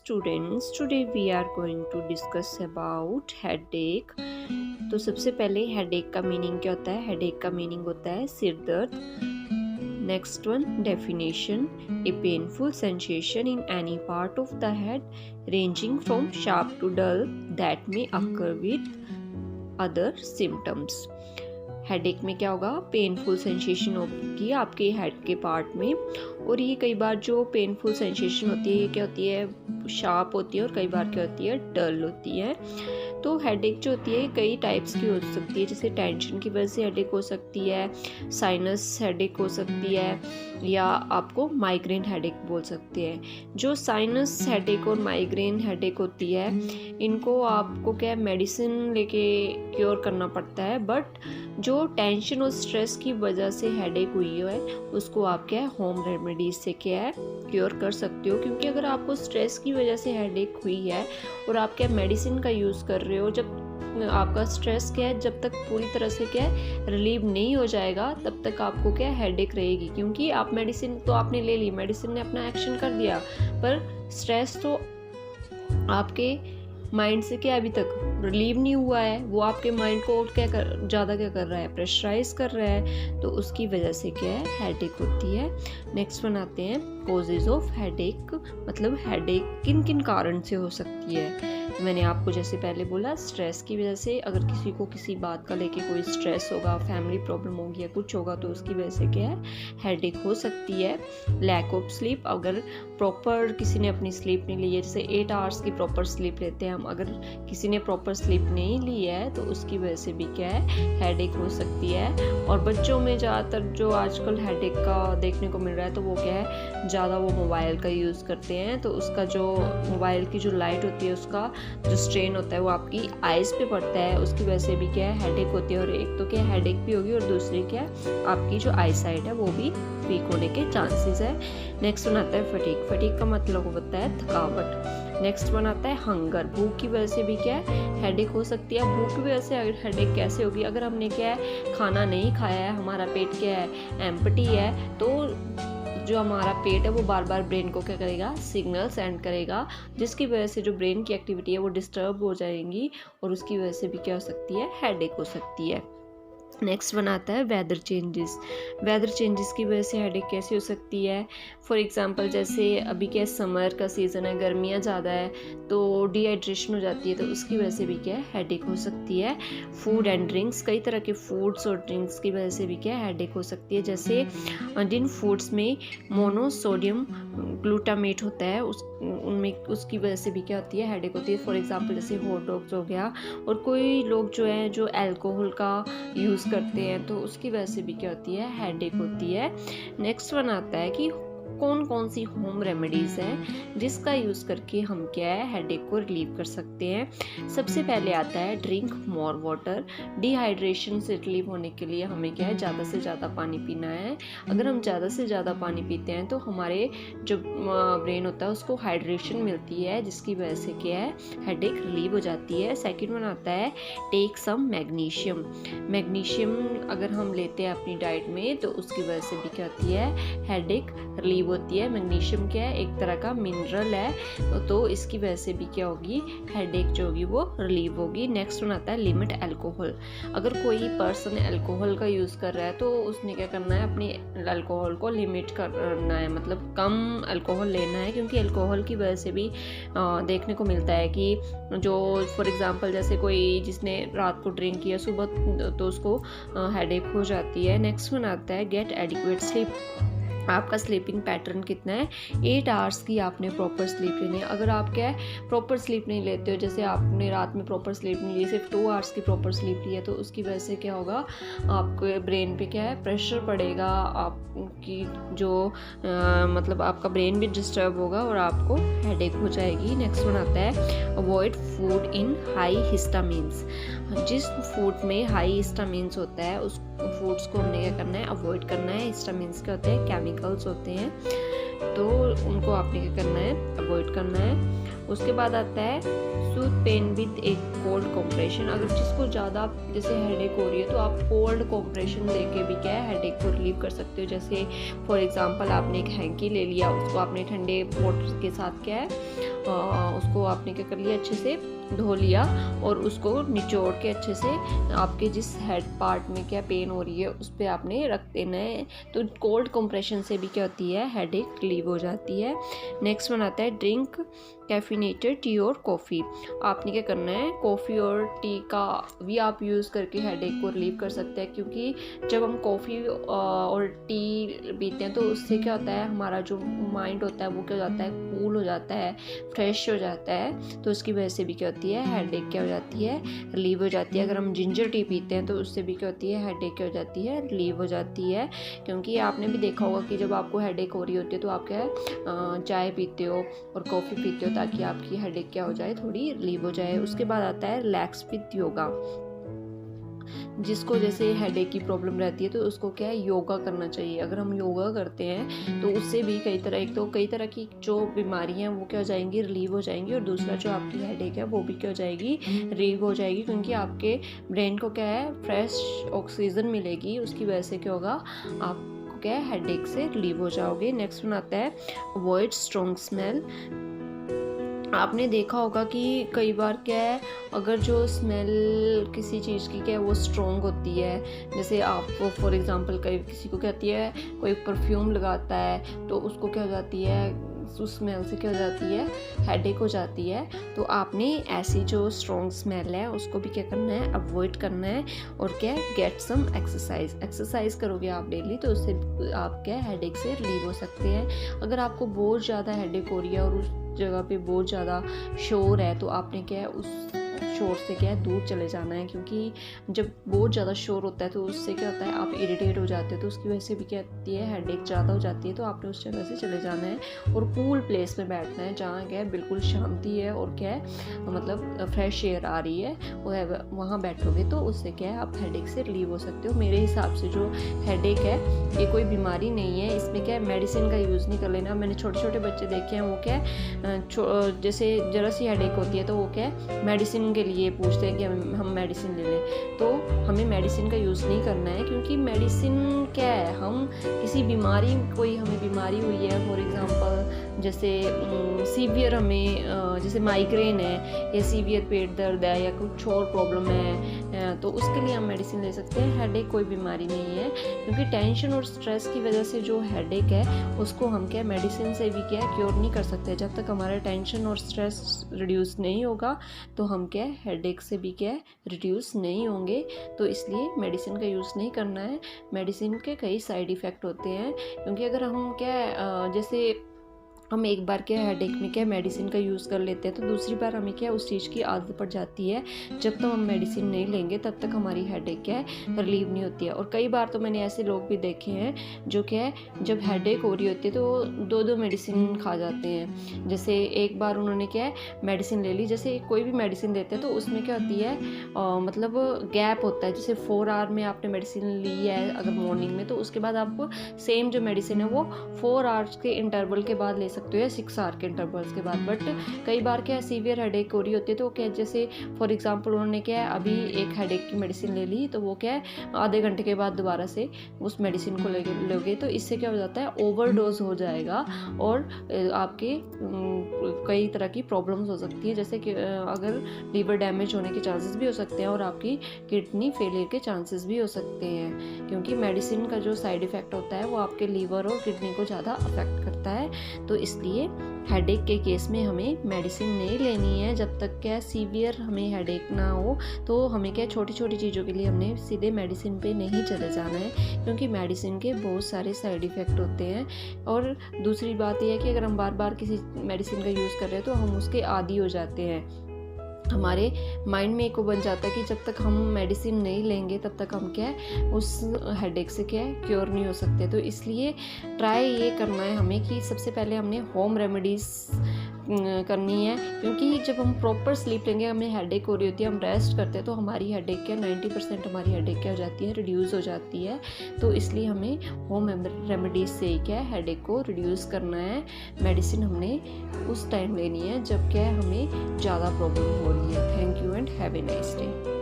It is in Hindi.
students, today we are going to discuss about headache. तो सबसे पहले हेडेक का मीनिंग क्या होता है? हेडेक का मीनिंग होता है सिर दर्द. Next one, definition, a painful sensation in any part of the head ranging from sharp to dull that may occur with other symptoms. Headache में क्या होगा? पेनफुल सेंसेशन होगी आपके हेड के पार्ट में, और ये कई बार जो पेनफुल सेंसेशन होती है ये क्या होती है? शार्प होती है, और कई बार क्या होती है? डल होती है. तो हेडेक जो होती है कई टाइप्स की हो सकती है, जैसे टेंशन की वजह से हेडेक हो सकती है, साइनस हेडेक हो सकती है, या आपको माइग्रेन हेडेक बोल सकते हैं. जो साइनस हेडेक और माइग्रेन हेडेक होती है इनको आपको क्या है, मेडिसिन लेके क्योर करना पड़ता है. बट जो टेंशन और स्ट्रेस की वजह से हेडेक हुई है उसको आप क्या है, होम रेमेडीज से क्या है, क्योर कर सकते हो. क्योंकि अगर आपको स्ट्रेस की वजह से हेडेक हुई है और आप क्या मेडिसिन का यूज़ कर रहे हो, जब आपका स्ट्रेस क्या है, जब तक पूरी तरह से क्या है रिलीव नहीं हो जाएगा तब तक आपको क्या हेडेक रहेगी. क्योंकि आप मेडिसिन तो आपने ले ली, मेडिसिन ने अपना एक्शन कर दिया, पर स्ट्रेस तो आपके माइंड से क्या अभी तक रिलीव नहीं हुआ है. वो आपके माइंड को ज़्यादा क्या कर रहा है? प्रेशराइज कर रहा है. तो उसकी वजह से क्या है, हेडेक होती है. नेक्स्ट वन आते हैं कॉजेज ऑफ हेडेक, मतलब हेडेक किन किन कारण से हो सकती है. मैंने आपको जैसे पहले बोला, स्ट्रेस की वजह से, अगर किसी को किसी बात का लेके कोई स्ट्रेस होगा, फैमिली प्रॉब्लम होगी या कुछ होगा, तो उसकी वजह से क्या है, हेडेक हो सकती है. लैक ऑफ स्लीप, अगर प्रॉपर किसी ने अपनी स्लीप नहीं ली है, जैसे 8 आवर्स की प्रॉपर स्लीप लेते हैं हम, अगर किसी ने प्रॉपर स्लीप नहीं ली है तो उसकी वजह से भी क्या है, हेडेक हो सकती है. और बच्चों में ज़्यादातर जो आजकल हेडेक का देखने को मिल रहा है तो वो क्या है, ज़्यादा वो मोबाइल का यूज़ करते हैं. तो उसका जो मोबाइल की जो लाइट होती है उसका जो स्ट्रेन होता है वो आपकी आइज़ पे पड़ता है, उसकी वजह से भी क्या है, हेडेक होती है. और एक तो क्या हेडेक भी होगी, और दूसरी क्या है, आपकी जो आई साइट है वो भी वीक होने के चांसेस है. नेक्स्ट वन आता है फटीग. फटीग का मतलब होता है थकावट. नेक्स्ट वन आता है हंगर. भूख की वजह से भी क्या है, हेडेक हो सकती है. भूख की वजह से हेडेक कैसे होगी? अगर हमने क्या है, खाना नहीं खाया है, हमारा पेट क्या है, एम्प्टी है, तो जो हमारा पेट है वो बार बार ब्रेन को क्या करेगा, सिग्नल सेंड करेगा, जिसकी वजह से जो ब्रेन की एक्टिविटी है वो डिस्टर्ब हो जाएंगी, और उसकी वजह से भी क्या हो सकती है, हेडेक हो सकती है. नेक्स्ट वन आता है वेदर चेंजेस. वेदर चेंजेस की वजह से हेडेक कैसे हो सकती है? फॉर एग्जांपल जैसे अभी क्या समर का सीज़न है, गर्मियाँ ज़्यादा है तो डिहाइड्रेशन हो जाती है, तो उसकी वजह से भी क्या है, हेडेक हो सकती है. फूड एंड ड्रिंक्स, कई तरह के फूड्स और ड्रिंक्स की वजह से भी क्या है, हेडेक हो सकती है. जैसे जिन फूड्स में मोनोसोडियम ग्लूटामेट होता है उनमें, उसकी वजह से भी क्या होती है, हेडेक होती है. फॉर एग्जांपल जैसे हॉट डॉग्स हो गया, और कोई लोग जो है जो अल्कोहल का यूज़ करते हैं तो उसकी वजह से भी क्या होती है, हेडेक होती है. नेक्स्ट वन आता है कि कौन कौन सी होम रेमेडीज़ हैं जिसका यूज़ करके हम क्या है, हेडेक को रिलीव कर सकते हैं. सबसे पहले आता है ड्रिंक मोर वाटर. डिहाइड्रेशन से रिलीव होने के लिए हमें क्या है, ज़्यादा से ज़्यादा पानी पीना है. अगर हम ज़्यादा से ज़्यादा पानी पीते हैं तो हमारे जो ब्रेन होता है उसको हाइड्रेशन मिलती है, जिसकी वजह से क्या है, हेडेक रिलीव हो जाती है. सेकेंड वन आता है टेक सम मैग्नीशियम. मैग्नीशियम अगर हम लेते हैं अपनी डाइट में तो उसकी वजह से भी क्या होती है, हेडेक रिलीव होती है. मैग्नीशियम क्या है, एक तरह का मिनरल है, तो इसकी वजह से भी क्या होगी, हेडेक जो होगी वो रिलीव होगी. नेक्स्ट वन आता है लिमिट अल्कोहल. अगर कोई पर्सन अल्कोहल का यूज़ कर रहा है तो उसने क्या करना है, अपनी अल्कोहल को लिमिट करना है, मतलब कम अल्कोहल लेना है. क्योंकि अल्कोहल की वजह से भी देखने को मिलता है कि जो फॉर एग्जांपल जैसे कोई जिसने रात को ड्रिंक किया सुबह तो उसको हेडेक हो जाती है. नेक्स्ट वन आता है गेट एडिक्वेट स्लीप. आपका स्लीपिंग पैटर्न कितना है, 8 आवर्स की आपने प्रॉपर स्लीप लेनी है. अगर आप क्या है प्रॉपर स्लीप नहीं लेते हो, जैसे आपने रात में प्रॉपर स्लीप नहीं ली, सिर्फ 2 आवर्स की प्रॉपर स्लीप ली है, तो उसकी वजह से क्या होगा, आपके ब्रेन पे क्या है, प्रेशर पड़ेगा, आपकी जो मतलब आपका ब्रेन भी डिस्टर्ब होगा और आपको हेडेक हो जाएगी. नेक्स्ट वन आता है avoid food in high histamines. जिस फूड में हाई हिस्टामिन्स होता है उस फूड्स को हमने क्या करना है, अवॉइड करना है. हिस्टामिन्स क्या होते हैं, केमिकल्स होते हैं, तो उनको आपने क्या करना है, अवॉइड करना है. उसके बाद आता है सूथ पेन विद एक कोल्ड कॉम्प्रेशन। अगर जिसको ज़्यादा जैसे हेडेक हो रही है तो आप कोल्ड कॉम्प्रेशन लेके भी क्या है हेडेक को रिलीव कर सकते हो। जैसे फॉर एग्जांपल आपने एक हैंकी ले लिया, उसको आपने ठंडे वाटर के साथ क्या है उसको आपने क्या कर लिया, अच्छे से धो लिया और उसको निचोड़ के अच्छे से आपके जिस हेड पार्ट में क्या पेन हो रही है उस पर आपने रख देना है। तो कोल्ड कंप्रेशन से भी क्या होती है हेडेक रिलीव हो जाती है। नेक्स्ट वन आता है ड्रिंक कैफिनेटेड टी और कॉफ़ी। आपने क्या करना है, कॉफ़ी और टी का भी आप यूज़ करके हेडेक को रिलीव कर सकते हैं, क्योंकि जब हम कॉफ़ी और टी पीते हैं तो उससे क्या होता है हमारा जो माइंड होता है वो क्या हो जाता है कूल हो जाता है, फ्रेश हो जाता है। तो उसकी वजह से भी क्या होती है हेडेक क्या हो जाती है रिलीव हो जाती है। अगर हम जिंजर टी पीते हैं तो उससे भी क्या होती है हेडेक क्या हो जाती है रिलीव हो जाती है। क्योंकि आपने भी देखा होगा कि जब आपको हेडेक हो रही होती है तो आप क्या है चाय पीते हो और कॉफ़ी पीते हो ताकि आपकी हेडेक क्या हो जाए थोड़ी रिलीव हो जाए। उसके बाद आता है रिलैक्स विद योगा। जिसको जैसे हेडेक की प्रॉब्लम रहती है तो उसको क्या है योगा करना चाहिए। अगर हम योगा करते हैं तो उससे भी कई तरह की जो बीमारियां हैं वो क्या हो जाएंगी रिलीव हो जाएंगी, और दूसरा जो आपकी हेडेक है वो भी क्या हो जाएगी रिलीव हो जाएगी, क्योंकि आपके ब्रेन को क्या है फ्रेश ऑक्सीजन मिलेगी। उसकी वजह से क्या होगा आप क्या है हेडेक से रिलीव हो जाओगे। नेक्स्ट वन आता है अवॉइड स्ट्रॉन्ग स्मेल। आपने देखा होगा कि कई बार क्या है अगर जो स्मेल किसी चीज़ की क्या है वो स्ट्रॉन्ग होती है, जैसे आप फॉर एग्जांपल किसी को कहती है कोई परफ्यूम लगाता है तो उसको क्या हो जाती है उस स्मेल से क्या हो जाती है हेडेक हो जाती है। तो आपने ऐसी जो स्ट्रॉन्ग स्मेल है उसको भी क्या करना है अवॉइड करना है, और क्या गेट सम एक्सरसाइज करोगे आप डेली तो उससे आप क्या हेडेक से रिलीव हो सकते हैं। अगर आपको बहुत ज़्यादा हेडेक हो रही है और उस जगह पे बहुत ज़्यादा शोर है तो आपने क्या है उस शोर से क्या है दूर चले जाना है, क्योंकि जब बहुत ज़्यादा शोर होता है तो उससे क्या होता है आप इरिटेट हो जाते हो, तो उसकी वजह से भी क्या होती है हेडेक ज़्यादा हो जाती है। तो आपने उस जगह से चले जाना है और कूल प्लेस में बैठना है जहाँ क्या है बिल्कुल शांति है और क्या है मतलब फ्रेश एयर आ रही है वहाँ बैठोगे तो उससे क्या है आप हेडेक से रिलीव हो सकते हो। मेरे हिसाब से जो हेडेक है ये कोई बीमारी नहीं है, इसमें क्या है मेडिसिन का यूज़ नहीं कर लेना। मैंने छोटे छोटे बच्चे देखे हैं वो क्या है जैसे ज़रा सी हेडेक होती है तो वो क्या है मेडिसिन के लिए पूछते हैं कि हम मेडिसिन ले लें। तो हमें मेडिसिन का यूज़ नहीं करना है, क्योंकि मेडिसिन क्या है हम किसी बीमारी कोई हमें बीमारी हुई है फॉर एग्जांपल जैसे सीवियर हमें जैसे माइग्रेन है या सीवियर पेट दर्द है या कुछ और प्रॉब्लम है तो उसके लिए हम मेडिसिन ले सकते हैं। हेडेक कोई बीमारी नहीं है, क्योंकि टेंशन और स्ट्रेस की वजह से जो हेडेक है उसको हम क्या मेडिसिन से भी क्या क्योर नहीं कर सकते। जब तक हमारा टेंशन और स्ट्रेस रिड्यूस नहीं होगा तो हम क्या हेडेक से भी क्या रिड्यूस नहीं होंगे। तो इसलिए मेडिसिन का यूज़ नहीं करना है। मेडिसिन के कई साइड इफ़ेक्ट होते हैं, क्योंकि अगर हम क्या जैसे हम एक बार क्या हेडेक में क्या मेडिसिन का यूज़ कर लेते हैं तो दूसरी बार हमें क्या उस चीज़ की आदत पड़ जाती है। जब तक हम मेडिसिन नहीं लेंगे तब तक हमारी हेडेक क्या है रिलीव नहीं होती है। और कई बार तो मैंने ऐसे लोग भी देखे हैं जो क्या है जब हेडेक हो रही होती है तो दो मेडिसिन खा जाते हैं। जैसे एक बार उन्होंने क्या है मेडिसिन ले ली, जैसे कोई भी मेडिसिन देते हैं तो उसमें क्या होती है मतलब गैप होता है। जैसे 4 आवर में आपने मेडिसिन ली है अगर मॉर्निंग में तो उसके बाद आपको सेम जो मेडिसिन है वो 4 आवर्स के इंटरवल के बाद ले सकते हो या 6 आवर के इंटरवल्स के बाद। बट कई बार क्या सीवियर हेडेक हो रही होती है तो क्या जैसे फॉर एग्जांपल उन्होंने क्या है अभी एक हेडेक की मेडिसिन ले ली तो वो क्या है आधे घंटे के बाद दोबारा से उस मेडिसिन को लोगे तो इससे क्या हो जाता है ओवरडोज हो जाएगा और आपके कई तरह की प्रॉब्लम्स हो सकती है। जैसे कि अगर लीवर डैमेज होने के चांसेस भी हो सकते हैं और आपकी किडनी फेलियर के चांसेस भी हो सकते हैं, क्योंकि मेडिसिन का जो साइड इफ़ेक्ट होता है वो आपके लीवर और किडनी को ज़्यादा अफेक्ट करता है। तो इसलिए हेडेक के केस में हमें मेडिसिन नहीं लेनी है जब तक क्या सीवियर हमें हेडेक ना हो। तो हमें क्या छोटी छोटी चीज़ों के लिए हमने सीधे मेडिसिन पे नहीं चले जाना है, क्योंकि मेडिसिन के बहुत सारे साइड इफ़ेक्ट होते हैं। और दूसरी बात यह है कि अगर हम बार बार किसी मेडिसिन का यूज़ कर रहे हैं तो हम उसके आदी हो जाते हैं। हमारे माइंड में एक बन जाता है कि जब तक हम मेडिसिन नहीं लेंगे तब तक हम क्या है उस हेडेक से क्या है क्योर नहीं हो सकते। तो इसलिए ट्राई ये करना है हमें कि सबसे पहले हमने होम रेमेडीज़ करनी है, क्योंकि जब हम प्रॉपर स्लीप लेंगे, हमें हेडेक हो रही होती है, हम रेस्ट करते हैं तो हमारी हेडेक क्या 90% हमारी हेडेक क्या हो जाती है, रिड्यूस हो जाती है। तो इसलिए हमें होम रेमेडीज से ही क्या है हेडेक को रिड्यूस करना है। मेडिसिन हमने उस टाइम लेनी है जब क्या हमें ज़्यादा प्रॉब्लम हो रही है। Thank you and have a nice day.